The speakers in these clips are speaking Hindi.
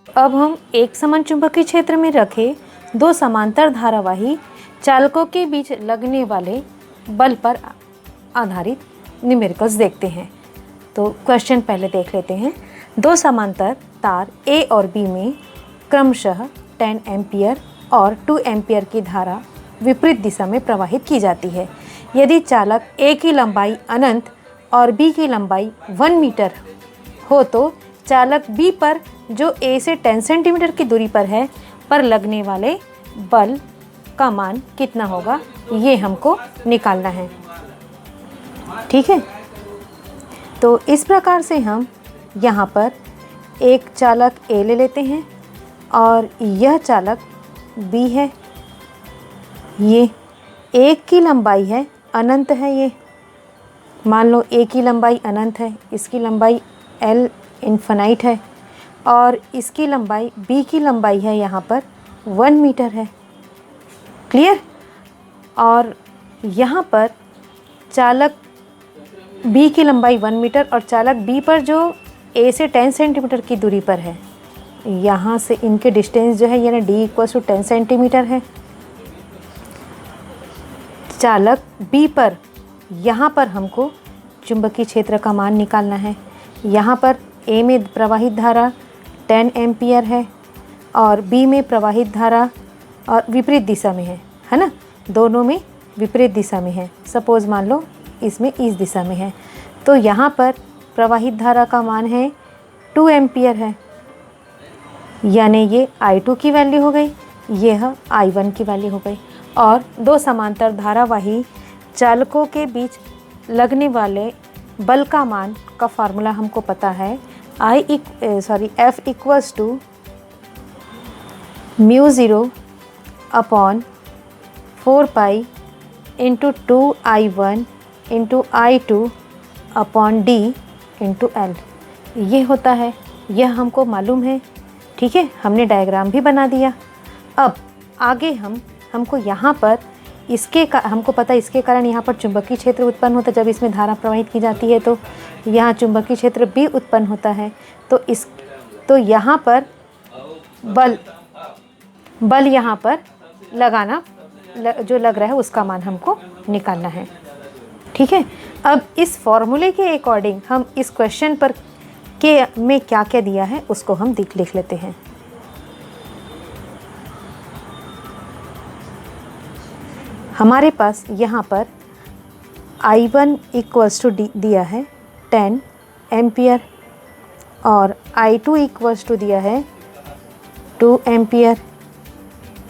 अब हम एक समान चुंबकीय क्षेत्र में रखे दो समांतर धारावाही चालकों के बीच लगने वाले बल पर आधारित न्यूमेरिकल्स देखते हैं। तो क्वेश्चन पहले देख लेते हैं। दो समांतर तार ए और बी में क्रमशः 10 एम्पियर और 2 एम्पियर की धारा विपरीत दिशा में प्रवाहित की जाती है। यदि चालक ए की लंबाई अनंत और बी की लंबाई 1 मीटर हो तो चालक बी पर जो ए से 10 सेंटीमीटर की दूरी पर है पर लगने वाले बल का मान कितना होगा, ये हमको निकालना है। ठीक है, तो इस प्रकार से हम यहाँ पर एक चालक ए ले लेते हैं और यह चालक बी है। ये एक की लंबाई है, अनंत है। ये मान लो ए की लंबाई अनंत है, इसकी लंबाई एल इन्फिनाइट है और इसकी लंबाई बी की लंबाई है यहाँ पर 1 मीटर है। क्लियर। और यहाँ पर चालक बी की लंबाई 1 मीटर और चालक बी पर जो ए से 10 सेंटीमीटर की दूरी पर है, यहाँ से इनके डिस्टेंस जो है यानी डी इक्वल टू 10 सेंटीमीटर है। चालक बी पर यहाँ पर हमको चुंबकीय क्षेत्र का मान निकालना है। यहाँ पर ए में प्रवाहित धारा 10 एम्पियर है और बी में प्रवाहित धारा और विपरीत दिशा में है ना, दोनों में विपरीत दिशा में है। सपोज़ मान लो इसमें इस दिशा में है, तो यहाँ पर प्रवाहित धारा का मान है 2 एम्पियर है, यानी ये I2 की वैल्यू हो गई, यह I1 की वैल्यू हो गई। और दो समांतर धारावाही चालकों के बीच लगने वाले बल का मान का फार्मूला हमको पता है, F equals to μ0 upon 4 pi into 2I1 into I2 upon D into L। ये होता है, यह हमको मालूम है। ठीक है, हमने डायग्राम भी बना दिया। अब आगे हमको यहाँ पर हमको पता है इसके कारण यहाँ पर चुंबकीय क्षेत्र उत्पन्न होता है। जब इसमें धारा प्रवाहित की जाती है तो यहाँ चुंबकीय क्षेत्र भी उत्पन्न होता है। तो यहाँ पर बल यहाँ पर लगाना जो लग रहा है उसका मान हमको निकालना है। ठीक है, अब इस फॉर्मूले के अकॉर्डिंग हम इस क्वेश्चन पर में क्या क्या दिया है उसको हम लिख लेते हैं। हमारे पास यहाँ पर I1 इक्वल्स टू दिया है 10 एम्पियर और I2 इक्वल्स टू दिया है 2 एम्पियर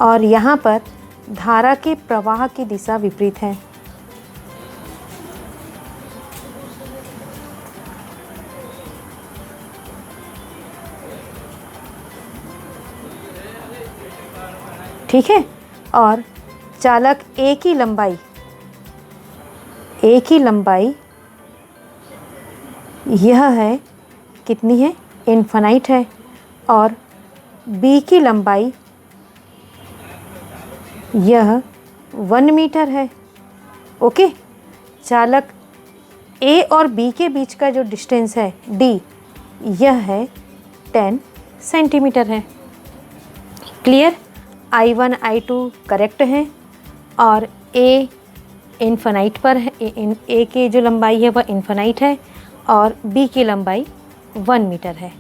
और यहाँ पर धारा के प्रवाह की दिशा विपरीत है। ठीक है, और चालक ए की लंबाई यह है, कितनी है, इन्फिनाइट है और बी की लंबाई यह 1 मीटर है। ओके, चालक ए और बी के बीच का जो डिस्टेंस है डी, यह है 10 सेंटीमीटर है। क्लियर। I1 I2 करेक्ट है और ए इन्फिनाइट पर है, ए की जो लंबाई है वह इन्फिनाइट है और बी की लंबाई 1 मीटर है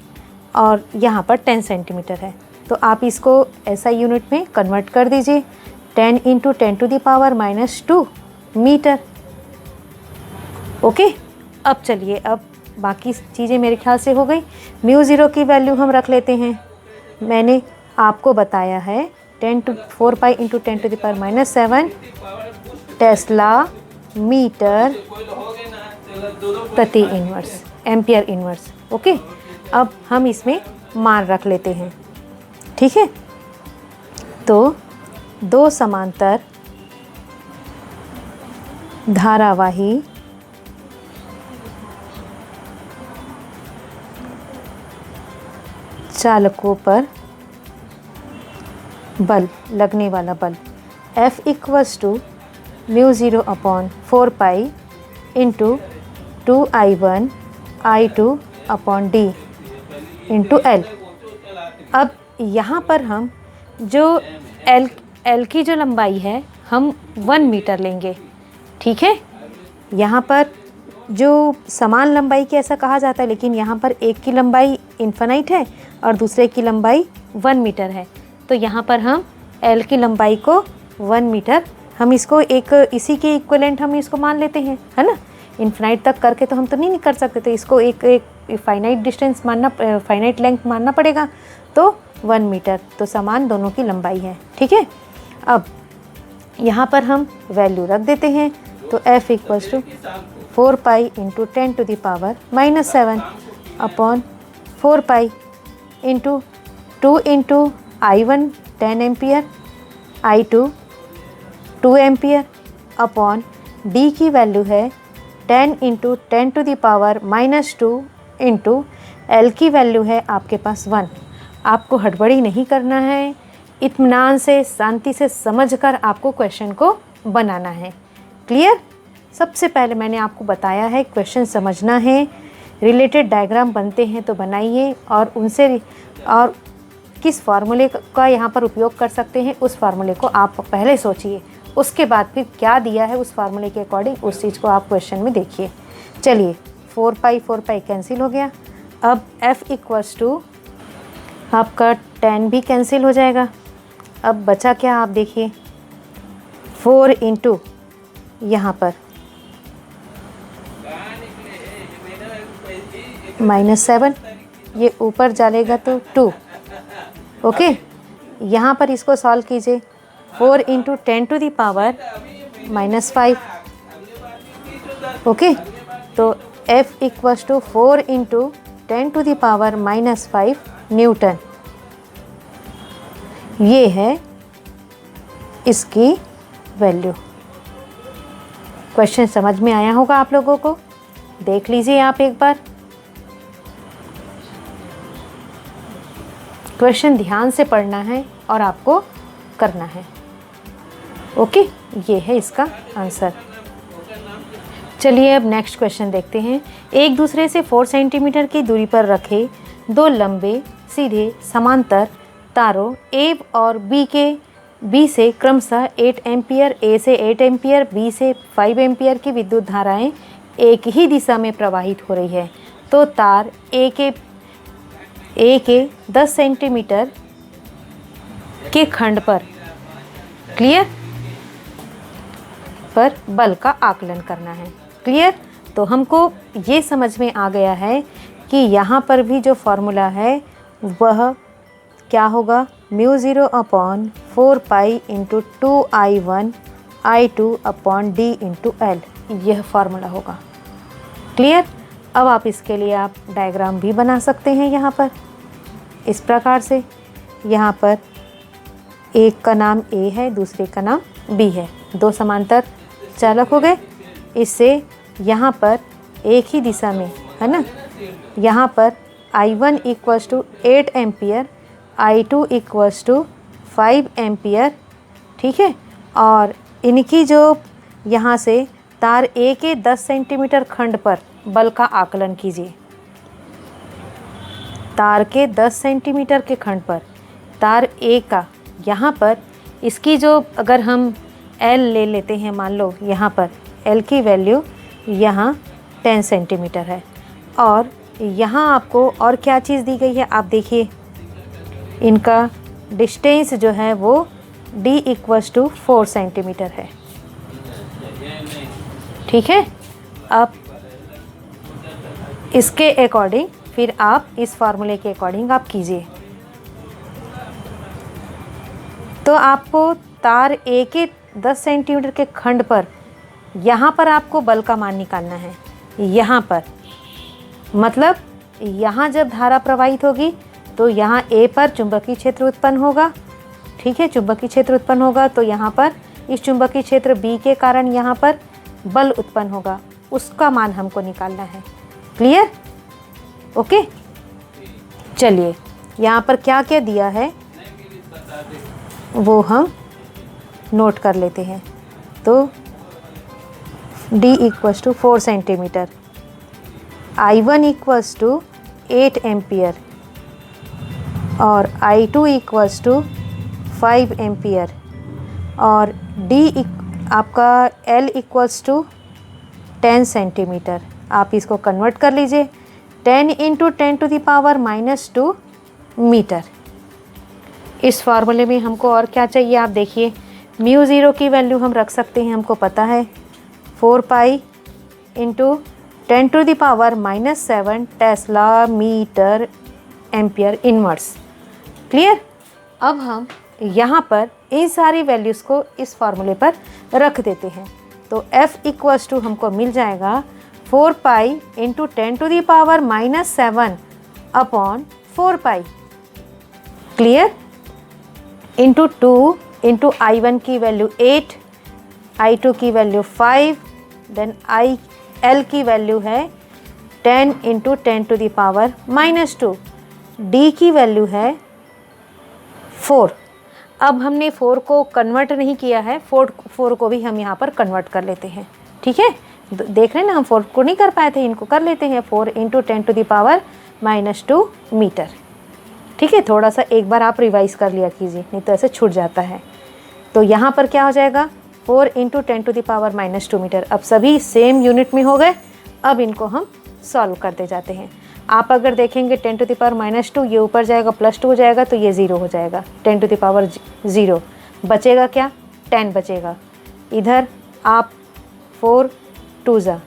और यहाँ पर 10 सेंटीमीटर है। तो आप इसको SI यूनिट में कन्वर्ट कर दीजिए, 10 × 10⁻⁻2 मीटर। ओके, अब चलिए, अब बाकी चीज़ें मेरे ख्याल से हो गई। μ0 की वैल्यू हम रख लेते हैं। मैंने आपको बताया है 4 पाई × 10⁻⁷ टेस्ला मीटर प्रति इन्वर्स, एम्पियर इन्वर्स। ओके, अब हम इसमें मान रख लेते हैं। ठीक है, तो दो समांतर धारावाही चालकों पर बल, लगने वाला बल F equals to μ0 upon 4 pi into 2I1 I2 upon D into L। अब यहाँ पर हम जो एल की जो लंबाई है हम 1 मीटर लेंगे, ठीक है। यहाँ पर जो समान लंबाई की ऐसा कहा जाता है, लेकिन यहाँ पर एक की लंबाई इन्फिनाइट है और दूसरे की लंबाई 1 मीटर है। तो यहाँ पर हम एल की लंबाई को 1 मीटर, हम इसको एक इसी के इक्विवेलेंट हम इसको मान लेते हैं, है ना। इन्फिनाइट तक करके तो हम तो नहीं कर सकते, तो इसको एक फाइनाइट डिस्टेंस मानना, फाइनाइट लेंथ मानना पड़ेगा। तो 1 मीटर, तो समान दोनों की लंबाई है, ठीक है। अब यहाँ पर हम वैल्यू रख देते हैं, तो f equals to 4 pi into 10 to the power -7 upon 4 pi into 2 into I1 10 ampere, I2 2 ampere upon d की वैल्यू है 10 into 10 to the power -2 into L की वैल्यू है आपके पास 1। आपको हड़बड़ी नहीं करना है, इत्मीनान से शांति से समझकर आपको क्वेश्चन को बनाना है। क्लियर? सबसे पहले मैंने आपको बताया है क्वेश्चन समझना है, रिलेटेड डायग्राम बनते हैं तो बनाइए, और उनसे और किस फार्मूले का यहाँ पर उपयोग कर सकते हैं उस फार्मूले को आप पहले सोचिए, उसके बाद फिर क्या दिया है उस फार्मूले के अकॉर्डिंग उस चीज़ को आप क्वेश्चन में देखिए। चलिए 4 पाई कैंसिल हो गया। अब f इक्वल्स टू आपका 10 भी कैंसिल हो जाएगा। अब बचा क्या आप देखिए, 4 इंटू यहाँ पर -7, ये ऊपर जाएगा तो 2, ओके। यहाँ पर इसको सॉल्व कीजिए, 4 into 10 to the power -5, okay. तो f equals to 4 into 10 to the power -5 newton, ये है इसकी वैल्यू। क्वेश्चन समझ में आया होगा आप लोगों को, देख लीजिए आप एक बार। क्वेश्चन ध्यान से पढ़ना है और आपको करना है, ओके। ये है इसका आंसर। चलिए अब नेक्स्ट क्वेश्चन देखते हैं। एक दूसरे से 4 सेंटीमीटर की दूरी पर रखे दो लंबे सीधे समांतर तारों A और B से क्रमशः 8 एम्पियर, A से 8 एम्पियर, B से 5 एम्पियर की विद्युत धाराएं एक ही दिशा में प्रवाहित हो रही है। तो तार A के 10 सेंटीमीटर के खंड पर, क्लियर, पर बल का आकलन करना है। क्लियर? तो हमको ये समझ में आ गया है कि यहाँ पर भी जो फॉर्मूला है वह क्या होगा, μ0 upon 4 pi into 2I1 I2 upon d into L, यह फार्मूला होगा। क्लियर? अब आप इसके लिए आप डायग्राम भी बना सकते हैं यहाँ पर इस प्रकार से। यहाँ पर एक का नाम A है, दूसरे का नाम B है, दो समांतर चालक हो गए। इससे यहाँ पर एक ही दिशा में, है ना, यहाँ पर I1 equals to 8 ampere, I2 equals to 5 ampere, ठीक है। और इनकी जो यहाँ से तार A के 10 सेंटीमीटर खंड पर बल का आकलन कीजिए। तार के 10 सेंटीमीटर के खंड पर तार A का, यहाँ पर इसकी जो अगर हम L ले लेते हैं, मान लो यहाँ पर L की वैल्यू यहाँ 10 सेंटीमीटर है, और यहाँ आपको और क्या चीज़ दी गई है आप देखिए, इनका डिस्टेंस जो है वो D इक्वल्स टू 4 सेंटीमीटर है, ठीक है। अब इसके अकॉर्डिंग फिर आप इस फार्मूले के अकॉर्डिंग आप कीजिए। तो आपको तार A के 10 सेंटीमीटर के खंड पर यहाँ पर आपको बल का मान निकालना है। यहाँ पर मतलब यहाँ जब धारा प्रवाहित होगी तो यहाँ A पर चुंबकीय क्षेत्र उत्पन्न होगा, ठीक है, चुंबकीय क्षेत्र उत्पन्न होगा। तो यहाँ पर इस चुंबकीय क्षेत्र B के कारण यहाँ पर बल उत्पन्न होगा, उसका मान हमको निकालना है। क्लियर? ओके। चलिए यहाँ पर क्या क्या दिया है वो हम नोट कर लेते हैं। तो D equals to 4 centimetre, I1 equals to 8 ampere, और I2 इक्वल्स टू 5 एम्पियर और आपका L इक्वल्स टू 10 सेंटीमीटर। आप इसको कन्वर्ट कर लीजिए 10 इंटू 10⁻⁻2 मीटर। इस फार्मूले में हमको और क्या चाहिए आप देखिए, म्यू ज़ीरो की वैल्यू हम रख सकते हैं, हमको पता है 4 pi into 10⁻⁻7 tesla metre ampere inverse. Clear. अब हम यहाँ पर इन सारी वैल्यूज़ को इस फार्मूले पर रख देते हैं, तो F इक्वल्स टू हमको मिल जाएगा 4 पाई इंटू 10⁻⁻7 अपॉन 4 पाई। क्लियर। इंटू 2 इंटू I1 की वैल्यू 8, I2 की वैल्यू 5, देन L की वैल्यू है 10 इंटू 10⁻⁻2, D की वैल्यू है 4। अब हमने 4 को कन्वर्ट नहीं किया है, 4 को भी हम यहाँ पर कन्वर्ट कर लेते हैं। ठीक है, देख रहे हैं ना, हम 4 को नहीं कर पाए थे, इनको कर लेते हैं 4 इंटू 10⁻⁻2 मीटर। ठीक है, थोड़ा सा एक बार आप रिवाइज कर लिया कीजिए, नहीं तो ऐसे छूट जाता है। तो यहाँ पर क्या हो जाएगा 4 इंटू 10⁻⁻2 मीटर। अब सभी सेम यूनिट में हो गए। अब इनको हम सॉल्व करते जाते हैं। आप अगर देखेंगे 10⁻⁻2 ये ऊपर जाएगा +2 हो जाएगा, तो ये 0 हो जाएगा। 10⁻0 बचेगा क्या, 10 बचेगा। इधर आप 4 2 जा,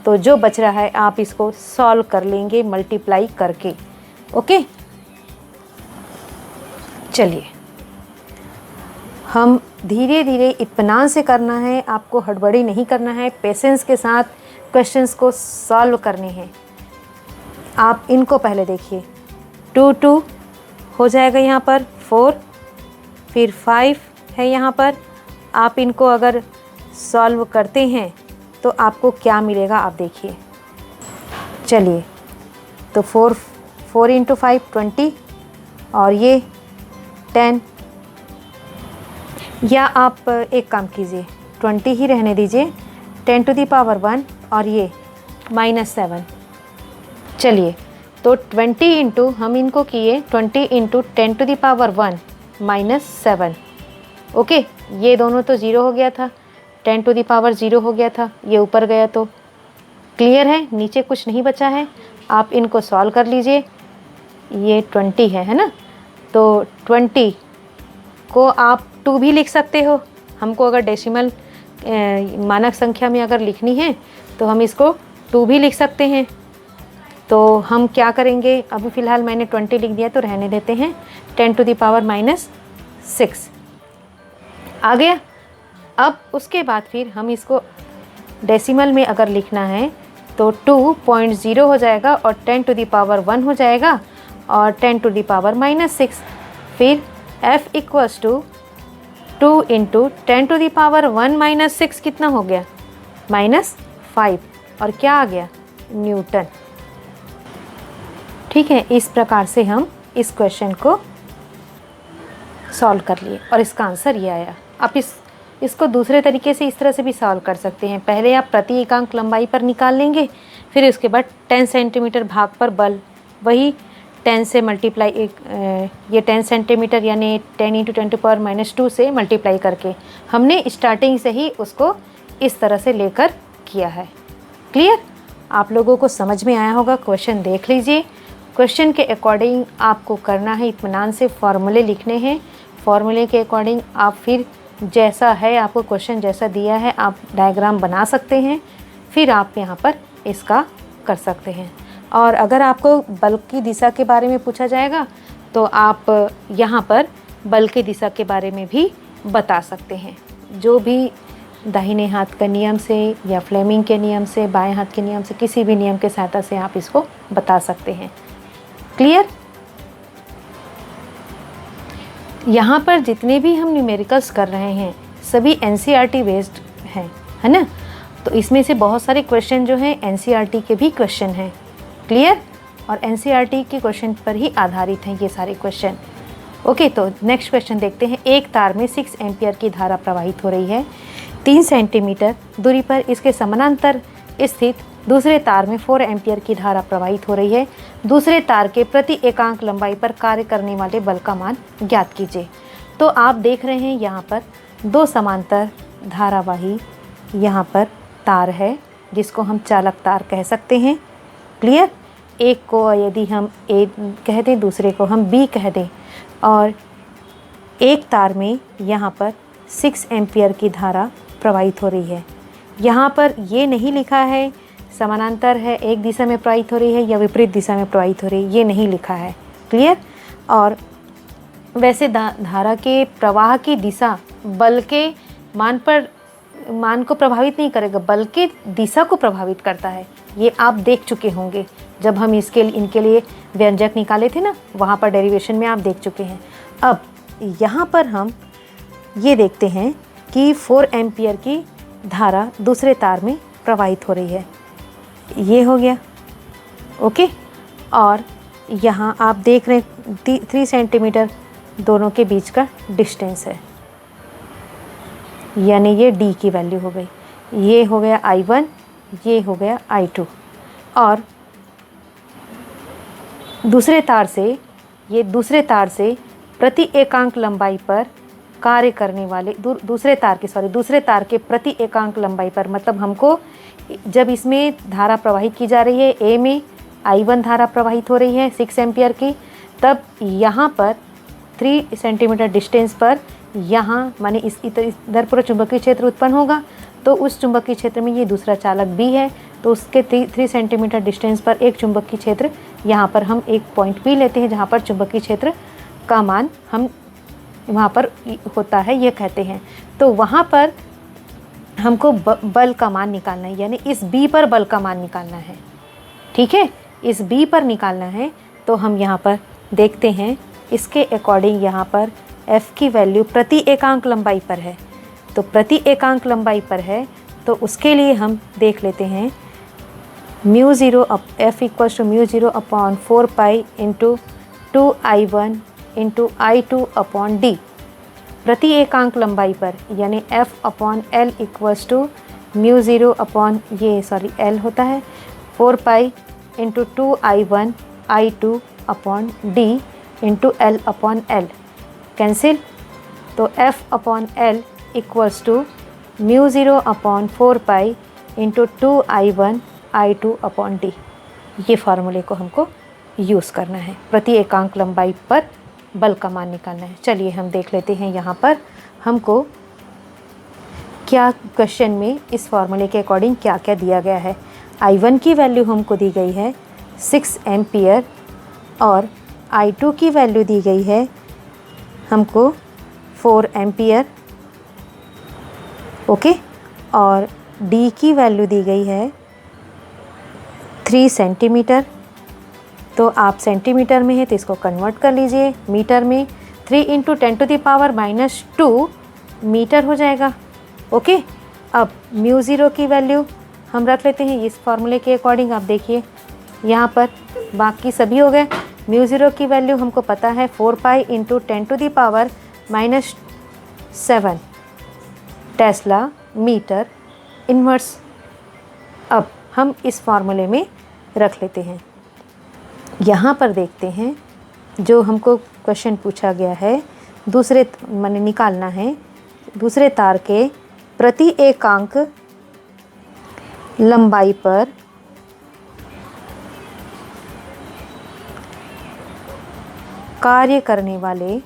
तो जो बच रहा है आप इसको सॉल्व कर लेंगे मल्टीप्लाई करके। ओके, चलिए हम धीरे धीरे इत्मीनान से करना है, आपको हड़बड़ी नहीं करना है, पेशेंस के साथ क्वेश्चंस को सॉल्व करने हैं। आप इनको पहले देखिए, 2 2 हो जाएगा यहाँ पर 4, फिर 5 है यहाँ पर। आप इनको अगर सॉल्व करते हैं तो आपको क्या मिलेगा आप देखिए। चलिए, तो 4 इंटू 5 20 और ये 10, या आप एक काम कीजिए 20 ही रहने दीजिए, 10⁻1 और ये -7। चलिए, तो 20 इंटू हम इनको किए 20 इंटू 10⁻1 -7। ओके, ये दोनों तो 0 हो गया था, 10⁻0 हो गया था, ये ऊपर गया तो क्लियर है, नीचे कुछ नहीं बचा है। आप इनको सॉल्व कर लीजिए। ये 20 है ना, तो 20 को आप 2 भी लिख सकते हो। हमको अगर डेसिमल मानक संख्या में अगर लिखनी है तो हम इसको 2 भी लिख सकते हैं। तो हम क्या करेंगे, अभी फ़िलहाल मैंने 20 लिख दिया तो रहने देते हैं, 10⁻6 आ गया। अब उसके बाद फिर हम इसको डेसिमल में अगर लिखना है तो 2.0 हो जाएगा और 10⁻1 हो जाएगा और 10⁻6। फिर F इक्वल्स टू 2 इंटू 10⁻1 - 6 कितना हो गया, -5, और क्या आ गया, न्यूटन। ठीक है, इस प्रकार से हम इस क्वेश्चन को सॉल्व कर लिए और इसका आंसर ये आया। आप इसको दूसरे तरीके से इस तरह से भी सॉल्व कर सकते हैं। पहले आप प्रति एकांक लंबाई पर निकाल लेंगे, फिर उसके बाद 10 सेंटीमीटर भाग पर बल, वही 10 से मल्टीप्लाई, ये 10 सेंटीमीटर यानी 10 इंटू 10⁻2 से मल्टीप्लाई करके हमने स्टार्टिंग से ही उसको इस तरह से लेकर किया है। क्लियर, आप लोगों को समझ में आया होगा। क्वेश्चन देख लीजिए, क्वेश्चन के अकॉर्डिंग आपको करना है, इत्मीनान से फॉर्मूले लिखने हैं। फॉर्मूले के अकॉर्डिंग आप फिर जैसा है, आपको क्वेश्चन जैसा दिया है आप डायग्राम बना सकते हैं, फिर आप यहाँ पर इसका कर सकते हैं। और अगर आपको बल की दिशा के बारे में पूछा जाएगा तो आप यहाँ पर बल की दिशा के बारे में भी बता सकते हैं, जो भी दाहिने हाथ का नियम से या फ्लेमिंग के नियम से, बाएं हाथ के नियम से, किसी भी नियम के सहायता से आप इसको बता सकते हैं। क्लियर। यहाँ पर जितने भी हम न्यूमेरिकल्स कर रहे हैं सभी NCERT बेस्ड हैं, है ना। तो इसमें से बहुत सारे क्वेश्चन जो हैं NCERT के भी क्वेश्चन हैं। क्लियर, और NCERT के क्वेश्चन पर ही आधारित हैं ये सारे क्वेश्चन। ओके, तो नेक्स्ट क्वेश्चन देखते हैं। एक तार में 6 एम्पियर की धारा प्रवाहित हो रही है। 3 सेंटीमीटर दूरी पर इसके समानांतर स्थित दूसरे तार में 4 एम्पियर की धारा प्रवाहित हो रही है। दूसरे तार के प्रति एकांक लंबाई पर कार्य करने वाले बल का मान ज्ञात कीजिए। तो आप देख रहे हैं यहाँ पर दो समांतर धारावाही यहाँ पर तार है जिसको हम चालक तार कह सकते हैं। क्लियर? एक को यदि हम ए कह दें, दूसरे को हम बी कह दें, और एक तार में यहाँ पर 6 एम्पियर की धारा प्रवाहित हो रही है। यहाँ पर ये नहीं लिखा है समानांतर है, एक दिशा में प्रवाहित हो रही है या विपरीत दिशा में प्रवाहित हो रही है, ये नहीं लिखा है। क्लियर? और वैसे धारा के प्रवाह की दिशा बल के मान को प्रभावित नहीं करेगा, बल के दिशा को प्रभावित करता है। ये आप देख चुके होंगे जब हम इनके लिए व्यंजक निकाले थे ना, वहाँ पर डेरिवेशन में आप देख चुके हैं। अब यहाँ पर हम ये देखते हैं कि 4 एम्पियर की धारा दूसरे तार में प्रवाहित हो रही है। ये हो गया, ओके। और यहाँ आप देख रहे हैं 3 सेंटीमीटर दोनों के बीच का डिस्टेंस है, यानी ये D की वैल्यू हो गई। ये हो गया I1, ये हो गया I2। और दूसरे तार से प्रति एकांक लंबाई पर कार्य करने वाले दूसरे तार के प्रति एकांक लंबाई पर, मतलब हमको जब इसमें धारा प्रवाहित की जा रही है, ए में I1 धारा प्रवाहित हो रही है 6 एम्पियर की, तब यहाँ पर 3 सेंटीमीटर डिस्टेंस पर यहाँ माने इधर पूरा चुंबकीय क्षेत्र उत्पन्न होगा। तो उस चुंबकीय क्षेत्र में ये दूसरा चालक भी है, तो उसके 3 सेंटीमीटर डिस्टेंस पर एक चुंबकीय क्षेत्र, यहाँ पर हम एक पॉइंट P लेते हैं जहाँ पर चुंबकीय क्षेत्र का मान हम वहाँ पर होता है, ये कहते हैं। तो वहाँ पर हमको बल का मान निकालना है, यानी इस B पर बल का मान निकालना है। ठीक है, इस B पर निकालना है। तो हम यहाँ पर देखते हैं इसके अकॉर्डिंग यहाँ पर F की वैल्यू प्रति एकांक लंबाई पर है। तो प्रति एकांक लंबाई पर है, तो उसके लिए हम देख लेते हैं F equals to μ0 upon 4 pi into 2I1 into I2 upon D। प्रति एकांक लंबाई पर यानी F upon L equals to μ0 upon L होता है 4 pi into 2I1 I2 upon D into L upon L। Cancel, तो F upon L equals to μ0 upon 4 pi into 2I1 I2 upon D। ये फार्मूले को हमको यूज़ करना है, प्रति एकांक लंबाई पर बल का मान निकालना है। चलिए हम देख लेते हैं यहाँ पर हमको क्या क्वेश्चन में इस फार्मूले के अकॉर्डिंग क्या क्या दिया गया है। I1 की वैल्यू हमको दी गई है 6 एम्पियर और I2 की वैल्यू दी गई है हमको 4 एम्पियर, ओके। और D की वैल्यू दी गई है 3 सेंटीमीटर। तो आप सेंटीमीटर में है तो इसको कन्वर्ट कर लीजिए मीटर में, 3 × 10⁻⁻² मीटर हो जाएगा, ओके। अब μ0 की वैल्यू हम रख लेते हैं इस फार्मूले के अकॉर्डिंग। आप देखिए यहाँ पर बाकी सभी हो गए। μ0 की वैल्यू हमको पता है 4 पाई × 10⁻⁷ टेस्ला मीटर इन्वर्स। अब हम इस फार्मूले में रख लेते हैं। यहाँ पर देखते हैं जो हमको क्वेश्चन पूछा गया है, दूसरे माने निकालना है दूसरे तार के प्रति एकांक लंबाई पर कार्य करने वाले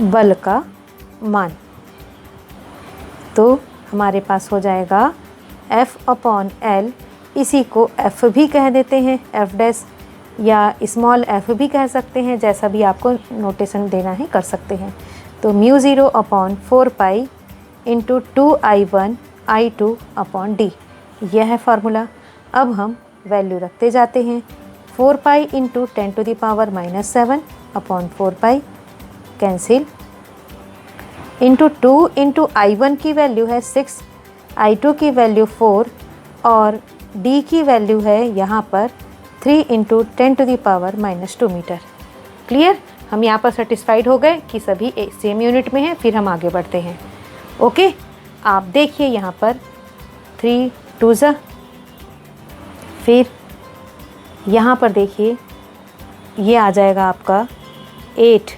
बल का मान। तो हमारे पास हो जाएगा F अपॉन L, इसी को F भी कह देते हैं, F डैश या स्मॉल f भी कह सकते हैं, जैसा भी आपको नोटेशन देना है कर सकते हैं। तो μ0 upon 4 pi into 2I1 I2 upon D, यह है फार्मूला। अब हम वैल्यू रखते जाते हैं। 4 pi into 10⁻⁻7 upon 4 pi cancel, into 2 into I1 की वैल्यू है 6, I2 की वैल्यू 4 और D की वैल्यू है यहाँ पर 3 × 10⁻⁻² मीटर। क्लियर, हम यहाँ पर सेटिस्फाइड हो गए कि सभी सेम यूनिट में हैं। फिर हम आगे बढ़ते हैं। ओके, आप देखिए यहाँ पर 3 2 ज़ा, फिर यहाँ पर देखिए ये आ जाएगा आपका 8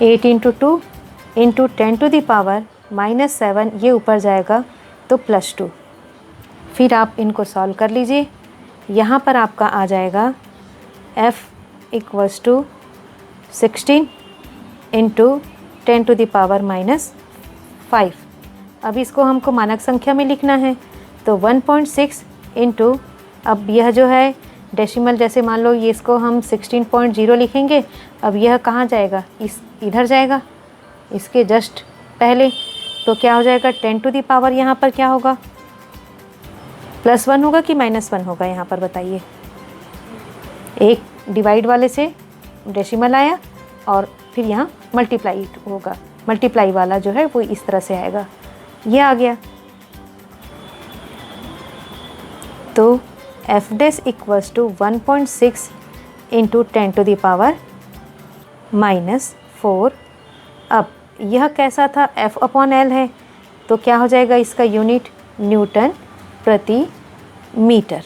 into 2 into 10 to the power -7, ये ऊपर जाएगा तो +2। फिर आप इनको सॉल्व कर लीजिए। यहाँ पर आपका आ जाएगा f equals to 16 into 10 to the power -5। अब इसको हमको मानक संख्या में लिखना है, तो 1.6 इंटू, अब यह जो है डेसिमल, जैसे मान लो ये इसको हम 16.0 लिखेंगे, अब यह कहाँ जाएगा, इधर जाएगा, इसके जस्ट पहले। तो क्या हो जाएगा 10 टू द पावर, यहाँ पर क्या होगा, +1 होगा कि -1 होगा, यहाँ पर बताइए। एक डिवाइड वाले से डेसिमल आया और फिर यहाँ मल्टीप्लाई होगा, मल्टीप्लाई वाला जो है वो इस तरह से आएगा, ये आ गया। तो f dash equals to 1.6 into 10 to the power -4। अब यह कैसा था, f अपॉन l है, तो क्या हो जाएगा इसका यूनिट न्यूटन प्रति मीटर।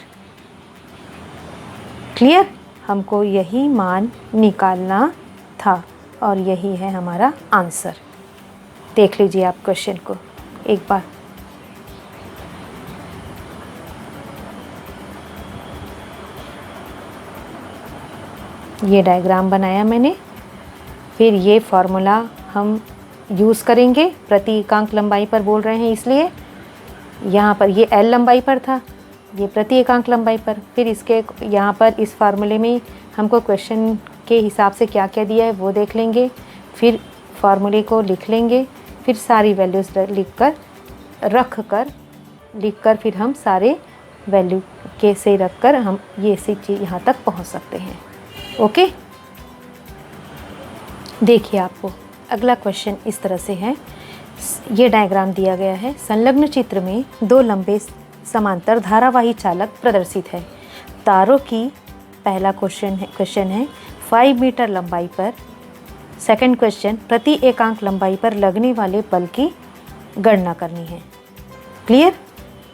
क्लियर, हमको यही मान निकालना था और यही है हमारा आंसर। देख लीजिए आप क्वेश्चन को एक बार। ये डायग्राम बनाया मैंने, फिर ये फॉर्मूला हम यूज़ करेंगे, प्रति एकांक लंबाई पर बोल रहे हैं इसलिए। यहाँ पर ये L लंबाई पर था, ये प्रति एकांक लंबाई पर। फिर इसके यहाँ पर इस फार्मूले में हमको क्वेश्चन के हिसाब से क्या क्या दिया है वो देख लेंगे, फिर फार्मूले को लिख लेंगे, फिर सारी वैल्यूज़ लिख कर फिर हम सारे वैल्यू के से रख कर हम ये सी चीज़ यहाँ तक पहुँच सकते हैं। ओके, देखिए आपको अगला क्वेश्चन इस तरह से है। ये डायग्राम दिया गया है, संलग्न चित्र में 2 लंबे समांतर धारावाही चालक प्रदर्शित है। तारों की, पहला क्वेश्चन है 5 मीटर लंबाई पर, सेकंड क्वेश्चन प्रति एकांक लंबाई पर लगने वाले बल की गणना करनी है। क्लियर,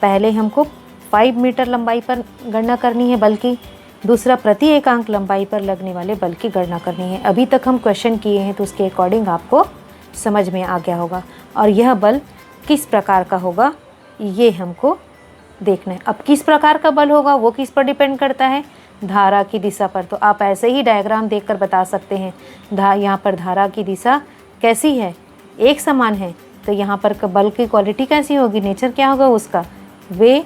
पहले हमको 5 मीटर लंबाई पर गणना करनी है बल की, दूसरा प्रति एकांक लंबाई पर लगने वाले बल की गणना करनी है। अभी तक हम क्वेश्चन किए हैं तो उसके अकॉर्डिंग आपको समझ में आ गया होगा, और यह बल किस प्रकार का होगा ये हमको देखना है। अब किस प्रकार का बल होगा वो किस पर डिपेंड करता है, धारा की दिशा पर। तो आप ऐसे ही डायग्राम देखकर बता सकते हैं, यहाँ पर धारा की दिशा कैसी है, एक समान है, तो यहाँ पर बल की क्वालिटी कैसी होगी, नेचर क्या होगा उसका, वे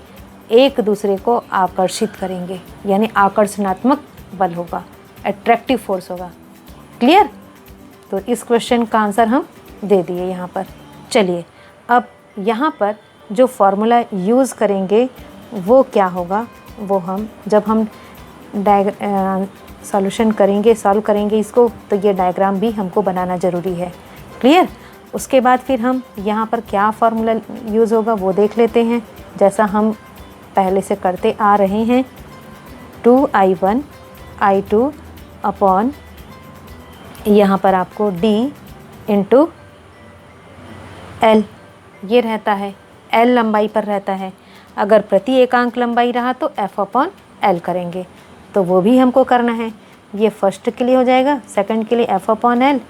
एक दूसरे को आकर्षित करेंगे, यानी आकर्षणात्मक बल होगा, अट्रैक्टिव फोर्स होगा। क्लियर, तो इस क्वेश्चन का आंसर हम दे दिए यहाँ पर। चलिए अब यहाँ पर जो फॉर्मूला यूज़ करेंगे वो क्या होगा, वो हम जब हम सॉल्यूशन करेंगे, सॉल्व करेंगे इसको, तो ये डायग्राम भी हमको बनाना ज़रूरी है। क्लियर, उसके बाद फिर हम यहाँ पर क्या फार्मूला यूज़ होगा वो देख लेते हैं, जैसा हम पहले से करते आ रहे हैं। 2I1 I2 अपॉन यहाँ पर आपको D इंटू L ये रहता है, L लंबाई पर रहता है। अगर प्रति एकांक लंबाई रहा तो F अपॉन L करेंगे, तो वो भी हमको करना है। ये फर्स्ट के लिए हो जाएगा, सेकंड के लिए F अपॉन L,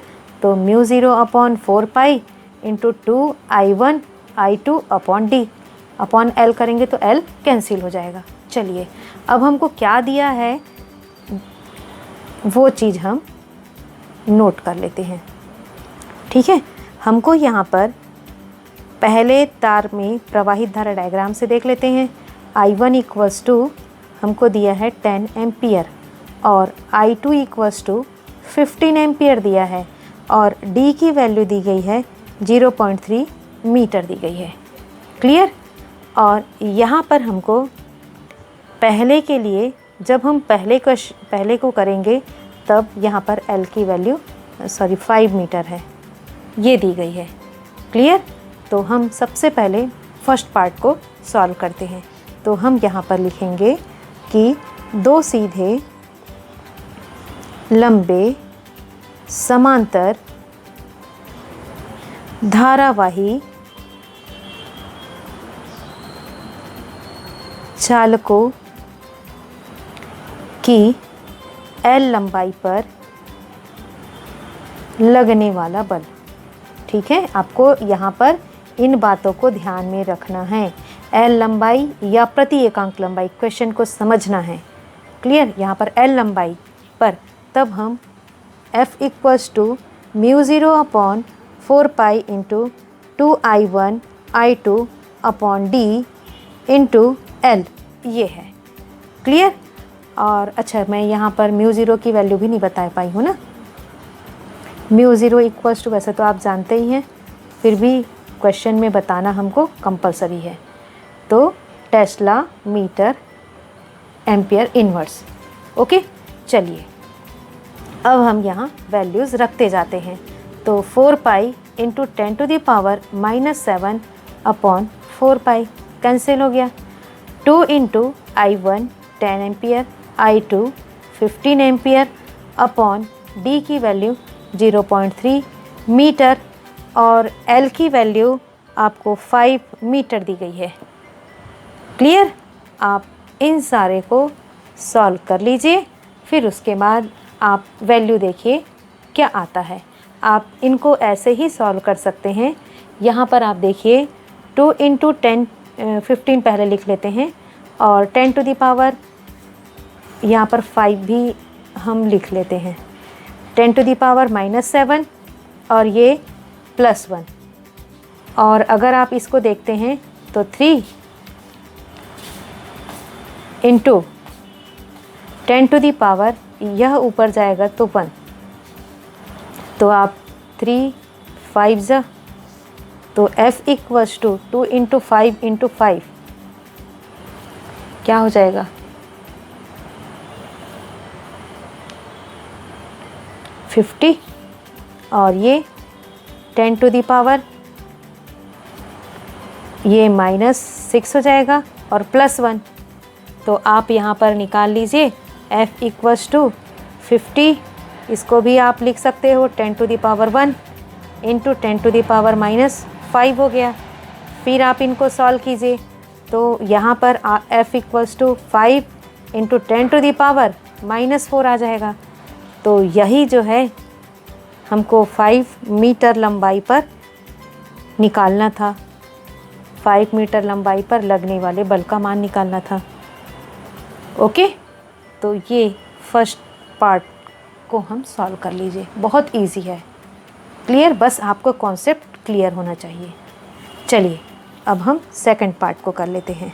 तो μ0 upon 4 pi into 2I1 I2 upon D upon L करेंगे तो L कैंसिल हो जाएगा। चलिए अब हमको क्या दिया है वो चीज़ हम नोट कर लेते हैं। ठीक है, हमको यहाँ पर पहले तार में प्रवाहित धारा डायग्राम से देख लेते हैं। I1 इक्वल्स टू हमको दिया है 10 एम्पियर और I2 इक्वल्स टू 15 एम्पियर दिया है, और D की वैल्यू दी गई है 0.3 मीटर दी गई है। क्लियर, और यहाँ पर हमको पहले के लिए जब हम पहले को करेंगे तब यहाँ पर L की वैल्यू 5 मीटर है, ये दी गई है। क्लियर, तो हम सबसे पहले फर्स्ट पार्ट को सॉल्व करते हैं। तो हम यहाँ पर लिखेंगे कि 2 सीधे लंबे समांतर धारावाही चालकों की L लंबाई पर लगने वाला बल। ठीक है, आपको यहाँ पर इन बातों को ध्यान में रखना है। L लंबाई या प्रति एकांक लंबाई, क्वेश्चन को समझना है। क्लियर, यहाँ पर L लंबाई पर तब हम F equals to μ0 upon 4 pi into 2I1 I2 upon D into L, ये है। क्लियर। और अच्छा, मैं यहाँ पर μ0 की वैल्यू भी नहीं बता पाई हूँ ना। μ0 इक्वल्स टू, वैसे तो आप जानते ही हैं, फिर भी क्वेश्चन में बताना हमको कंपलसरी है। तो tesla metre ampere inverse. Okay, चलिए अब हम यहाँ वैल्यूज़ रखते जाते हैं। तो 4 pi into 10 to the power -7 upon 4 pi cancel हो गया। 2 into I1 10 ampere, I2 15 ampere upon D की वैल्यू 0.3 मीटर और L की वैल्यू आपको 5 मीटर दी गई है। क्लियर। आप इन सारे को सॉल्व कर लीजिए, फिर उसके बाद आप वैल्यू देखिए क्या आता है। आप इनको ऐसे ही सॉल्व कर सकते हैं। यहाँ पर आप देखिए 2 इंटू 10 15 पहले लिख लेते हैं और 10 टू द पावर यहाँ पर 5 भी हम लिख लेते हैं। 10 टू द पावर -7 और ये +1। और अगर आप इसको देखते हैं तो 3 इंटू 10 टू द पावर, यह ऊपर जाएगा तो 1, तो आप 3 5 जा, तो F equals to 2 into 5 into 5 क्या हो जाएगा 50, और ये 10 टू द पावर ये -6 हो जाएगा और +1, तो आप यहाँ पर निकाल लीजिए F इक्वल्स टू 50। इसको भी आप लिख सकते हो 10 to the power 1 into 10 to the power -5 हो गया। फिर आप इनको सॉल्व कीजिए, तो यहाँ पर F equals to 5 into 10 to the power -4 आ जाएगा। तो यही जो है हमको 5 मीटर लंबाई पर निकालना था। 5 मीटर लंबाई पर लगने वाले बल का मान निकालना था। ओके, तो ये फर्स्ट पार्ट को हम सॉल्व कर लीजिए, बहुत इजी है। क्लियर, बस आपको कॉन्सेप्ट क्लियर होना चाहिए। चलिए अब हम सेकंड पार्ट को कर लेते हैं।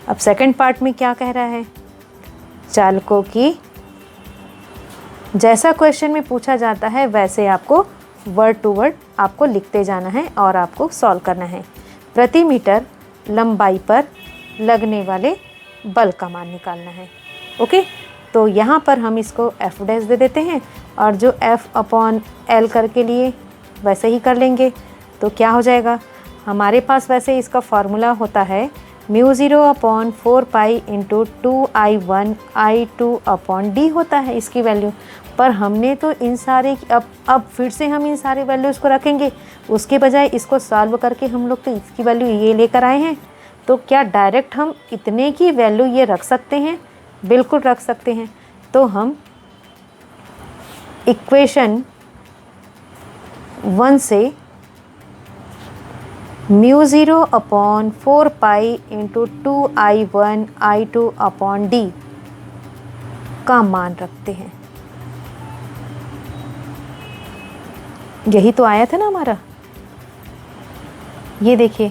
अब सेकंड पार्ट में क्या कह रहा है, चालकों की, जैसा क्वेश्चन में पूछा जाता है वैसे आपको वर्ड टू वर्ड आपको लिखते जाना है और आपको सॉल्व करना है। प्रति मीटर लंबाई पर लगने वाले बल का मान निकालना है। ओके, तो यहाँ पर हम इसको F डैश दे देते हैं और जो F अपॉन L करके लिए वैसे ही कर लेंगे। तो क्या हो जाएगा, हमारे पास वैसे इसका फार्मूला होता है μ0 upon 4 pi into 2I1 I2 upon D होता है इसकी वैल्यू। पर हमने तो इन सारे अब फिर से हम इन सारे वैल्यूज़ को रखेंगे, उसके बजाय इसको सॉल्व करके हम लोग तो इसकी वैल्यू ये लेकर आए हैं। तो क्या डायरेक्ट हम इतने की वैल्यू ये रख सकते हैं? बिल्कुल रख सकते हैं। तो हम इक्वेशन 1 से μ0 upon 4 pi into 2I1 I2 upon D का मान रखते हैं। यही तो आया था ना हमारा, ये देखिए।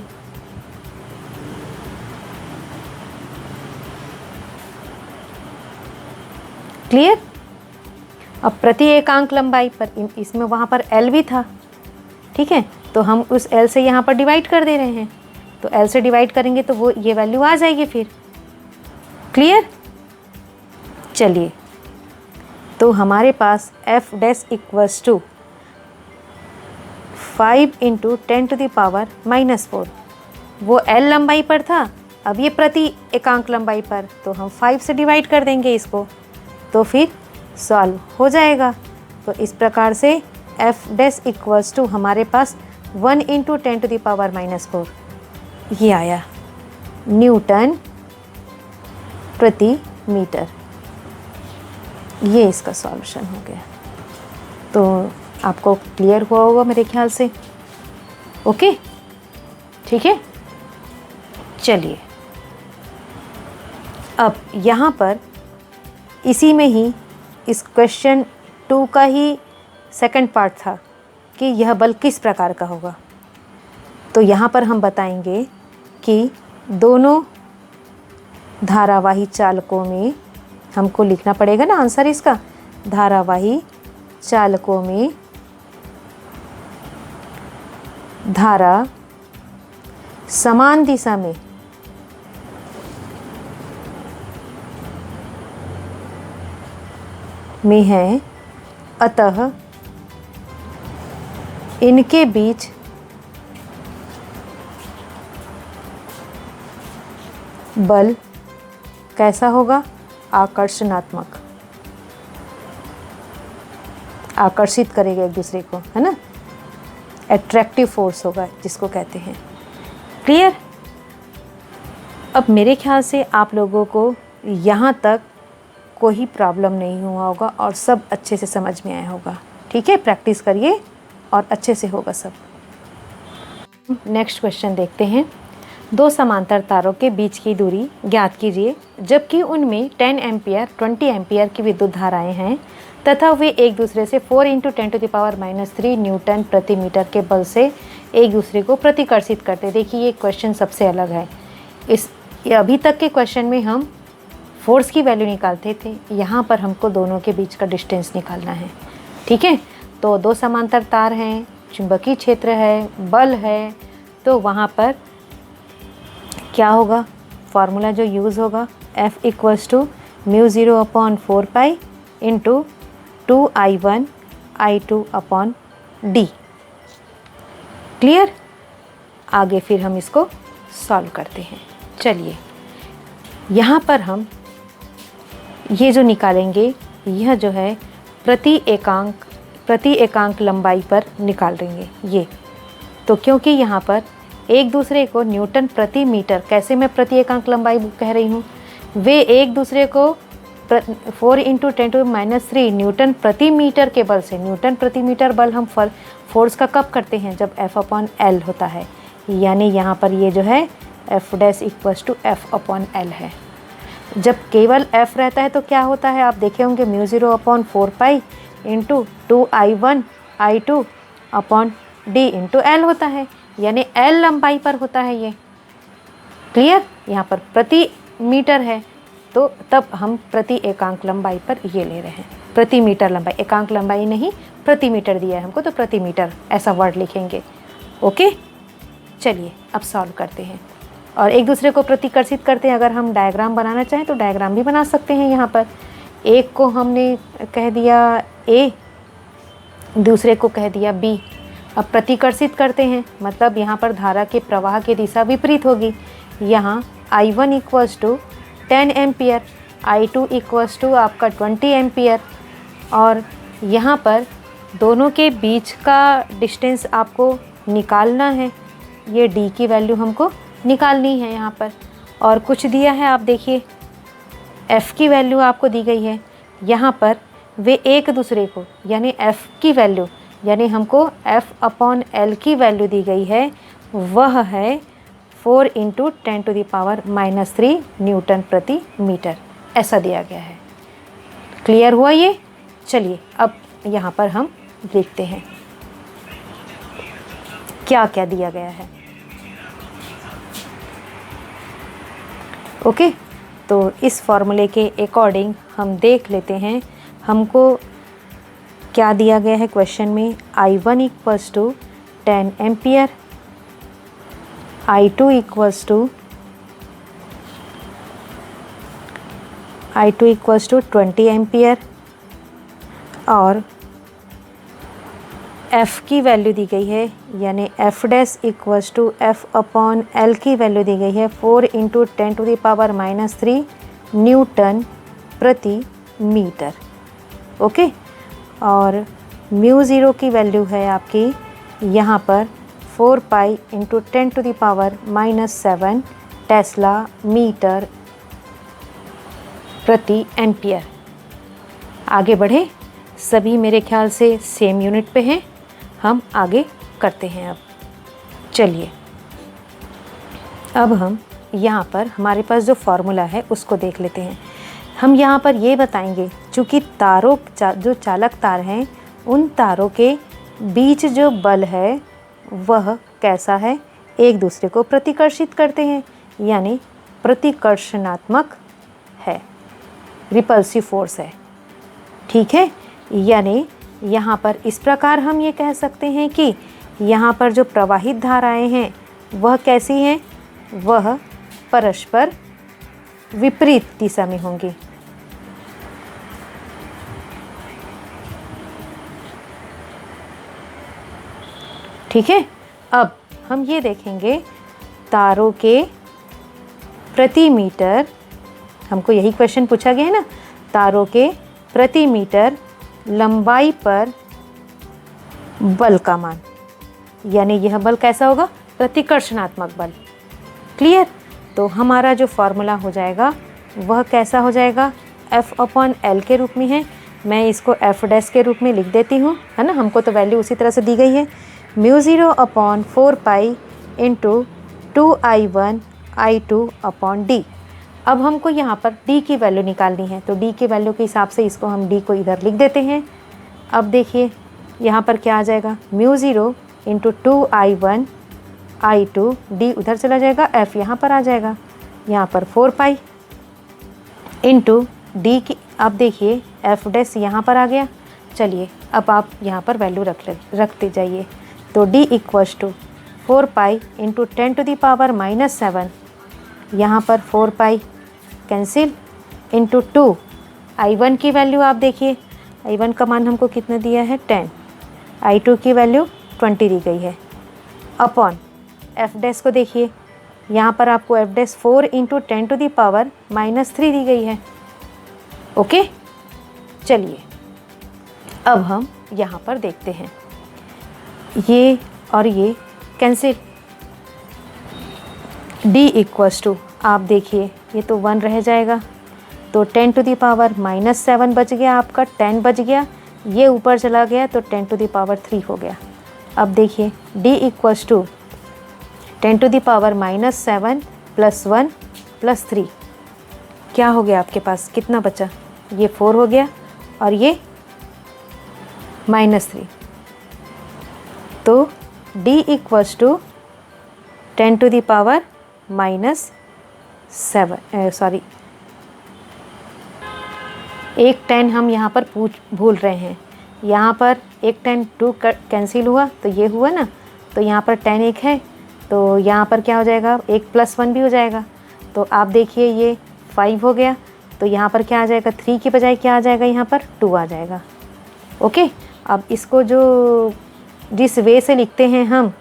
क्लियर। अब प्रति एकांक लंबाई पर इसमें वहाँ पर L भी था, ठीक है, तो हम उस L से यहाँ पर डिवाइड कर दे रहे हैं। तो L से डिवाइड करेंगे तो वो ये वैल्यू आ जाएगी फिर। क्लियर। चलिए, तो हमारे पास F dash equals to 5 into 10 to the power -4, वो L लंबाई पर था, अब ये प्रति एकांक लंबाई पर, तो हम 5 से डिवाइड कर देंगे इसको, तो फिर सॉल्व हो जाएगा। तो इस प्रकार से F डैश इक्वल्स टू हमारे पास 1 इंटू 10 टू द पावर -4 ये आया न्यूटन प्रति मीटर। ये इसका सॉल्यूशन हो गया। तो आपको क्लियर हुआ होगा मेरे ख्याल से। ओके, ठीक है। चलिए अब यहाँ पर इसी में ही इस क्वेश्चन 2 का ही सेकंड पार्ट था कि यह बल किस प्रकार का होगा। तो यहाँ पर हम बताएंगे कि दोनों धारावाही चालकों में हमको लिखना पड़ेगा ना आंसर इसका। धारावाही चालकों में धारा समान दिशा में है, अतः इनके बीच बल कैसा होगा? आकर्षणात्मक, आकर्षित करेगा एक दूसरे को, है ना। एट्रैक्टिव फोर्स होगा जिसको कहते हैं। क्लियर? अब मेरे ख्याल से आप लोगों को यहाँ तक कोई प्रॉब्लम नहीं हुआ होगा और सब अच्छे से समझ में आया होगा। ठीक है, प्रैक्टिस करिए और अच्छे से होगा सब। नेक्स्ट क्वेश्चन देखते हैं। दो समांतर तारों के बीच की दूरी ज्ञात कीजिए जबकि उनमें 10 एम्पियर 20 एम्पियर की विद्युत धाराएं हैं तथा वे एक दूसरे से 4 × 10⁻³ न्यूटन प्रति मीटर के बल से एक दूसरे को प्रतिकर्षित करते। देखिए ये क्वेश्चन सबसे अलग है। अभी तक के क्वेश्चन में हम फोर्स की वैल्यू निकालते थे, यहाँ पर हमको दोनों के बीच का डिस्टेंस निकालना है। ठीक है, तो दो समांतर तार हैं, चुंबकीय क्षेत्र है, बल है, तो वहाँ पर क्या होगा? फार्मूला जो यूज़ होगा F = μ0/4π × 2I1 I2/d। क्लियर? आगे फिर हम इसको सॉल्व करते हैं। चलिए यहाँ पर हम ये जो निकालेंगे यह जो है प्रति एकांक लंबाई पर निकाल देंगे ये। तो क्योंकि यहाँ पर एक दूसरे को न्यूटन प्रति मीटर, कैसे मैं प्रति एकांक लंबाई कह रही हूँ, वे एक दूसरे को 4 × 10⁻³ न्यूटन प्रति मीटर के बल से, न्यूटन प्रति मीटर बल हम फोर्स का कब करते हैं? जब F/L होता है। यानी यहाँ पर ये जो है F' = F/L है। जब केवल F रहता है तो क्या होता है? आप देखे होंगे μ0/4π × 2I1 I2/d × L होता है, यानी L लंबाई पर होता है ये। क्लियर? यहाँ पर प्रति मीटर है तो तब हम प्रति एकांक लंबाई पर ये ले रहे हैं। प्रति मीटर लंबाई, एकांक लंबाई नहीं, प्रति मीटर दिया है हमको तो प्रति मीटर ऐसा वर्ड लिखेंगे। ओके, चलिए अब सॉल्व करते हैं और एक दूसरे को प्रतिकर्षित करते हैं। अगर हम डायग्राम बनाना चाहें तो डायग्राम भी बना सकते हैं। यहाँ पर एक को हमने कह दिया A, दूसरे को कह दिया B। अब प्रतिकर्षित करते हैं, मतलब यहाँ पर धारा के प्रवाह की दिशा विपरीत होगी। यहाँ I1 = 10 एम्पियर, I2 = आपका 20 एम्पियर, और यहाँ पर दोनों के बीच का डिस्टेंस आपको निकालना है। ये D की वैल्यू हमको निकालनी है यहाँ पर। और कुछ दिया है, आप देखिए F की वैल्यू आपको दी गई है। यहाँ पर वे एक दूसरे को, यानी F की वैल्यू, यानी हमको F/L की वैल्यू दी गई है, वह है 4 × 10⁻³ न्यूटन प्रति मीटर, ऐसा दिया गया है। क्लियर हुआ ये? चलिए अब यहाँ पर हम लिखते हैं क्या क्या दिया गया है। ओके, तो इस फॉर्मूले के अकॉर्डिंग हम देख लेते हैं हमको क्या दिया गया है क्वेश्चन में। I1 = 10 एम्पियर, I2 = 20 एम्पियर, और F की वैल्यू दी गई है, यानी F' = F/L की वैल्यू दी गई है 4 × 10⁻³ न्यूटन प्रति मीटर। ओके, और μ0 की वैल्यू है आपकी यहाँ पर 4π × 10⁻⁷ टेस्ला मीटर प्रति एम्पियर। आगे बढ़े, सभी मेरे ख्याल से सेम यूनिट पे हैं, हम आगे करते हैं। अब चलिए, अब हम यहाँ पर हमारे पास जो फॉर्मूला है उसको देख लेते हैं। हम यहाँ पर ये बताएंगे, चूँकि तारों जो चालक तार हैं उन तारों के बीच जो बल है वह कैसा है, एक दूसरे को प्रतिकर्षित करते हैं, यानी प्रतिकर्षणात्मक है, रिपल्सिव फोर्स है। ठीक है, यानी यहाँ पर इस प्रकार हम ये कह सकते हैं कि यहाँ पर जो प्रवाहित धाराएं हैं वह कैसी हैं, वह परस्पर विपरीत दिशा में होंगी। ठीक है, अब हम ये देखेंगे तारों के प्रति मीटर, हमको यही क्वेश्चन पूछा गया है ना, तारों के प्रति मीटर लंबाई पर बल का मान, यानी यह बल कैसा होगा, प्रतिकर्षणात्मक बल। क्लियर? तो हमारा जो फॉर्मूला हो जाएगा वह कैसा हो जाएगा, F/L के रूप में है। मैं इसको F' के रूप में लिख देती हूँ, है ना, हमको तो वैल्यू उसी तरह से दी गई है। μ0/4π × 2I1 I2/d। अब हमको यहाँ पर d की वैल्यू निकालनी है, तो d की वैल्यू के हिसाब से इसको हम d को इधर लिख देते हैं। अब देखिए यहाँ पर क्या आ जाएगा, μ0 × 2I1 I2, d उधर चला जाएगा, f यहाँ पर आ जाएगा, यहाँ पर 4π × d की, अब देखिए f' यहाँ पर आ गया। चलिए अब आप यहाँ पर वैल्यू रखते जाइए। तो d = 4π × 10⁻⁻7, यहाँ पर 4π कैंसिल, × 2 I1 की वैल्यू आप देखिए, I1 का मान हमको कितना दिया है, 10, I2 की वैल्यू 20 दी गई है, अपॉन f' को देखिए, यहाँ पर आपको f' 4 × 10⁻³ दी गई है। ओके, चलिए अब हम यहाँ पर देखते हैं, ये और ये कैंसिल, d = आप देखिए ये तो 1 रह जाएगा, तो 10⁻⁻7 बच गया, आपका 10 बच गया, ये ऊपर चला गया तो 10⁻³ हो गया। अब देखिए d = 10⁻⁻7 + 1 + 3, क्या हो गया आपके पास, कितना बचा, ये 4 हो गया और ये -3, तो d = 10⁻⁻7 एक 10 हम यहाँ पर भूल रहे हैं, यहाँ पर एक 10 2 कैंसिल हुआ तो ये हुआ ना, तो यहाँ पर 10 एक है, तो यहाँ पर क्या हो जाएगा, 1 + 1 भी हो जाएगा, तो आप देखिए ये 5 हो गया, तो यहाँ पर क्या आ जाएगा, 3 की बजाय क्या आ जाएगा, यहाँ पर 2 आ जाएगा। ओके, अब इसको जो जिस वे से लिखते हैं हम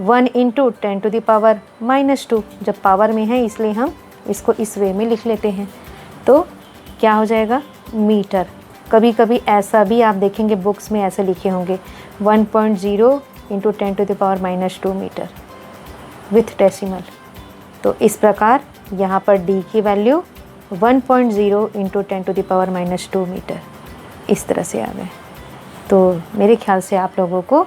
1 × 10⁻⁻2, जब पावर में है इसलिए हम इसको इस वे में लिख लेते हैं, तो क्या हो जाएगा, मीटर। कभी कभी ऐसा भी आप देखेंगे बुक्स में ऐसे लिखे होंगे 1.0 × 10⁻² मीटर विथ डेसिमल। तो इस प्रकार यहाँ पर d की वैल्यू 1.0 × 10⁻² मीटर इस तरह से आ गए। तो मेरे ख्याल से आप लोगों को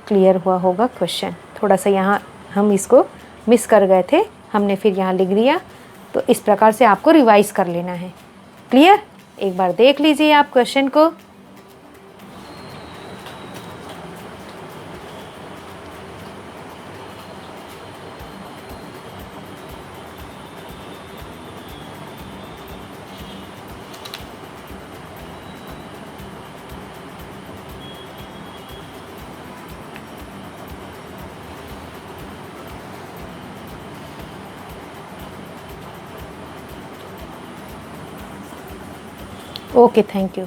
क्लियर हुआ होगा क्वेश्चन। थोड़ा सा यहाँ हम इसको मिस कर गए थे, हमने फिर यहाँ लिख दिया, तो इस प्रकार से आपको रिवाइज कर लेना है। क्लियर? एक बार देख लीजिए आप क्वेश्चन को। Okay, thank you.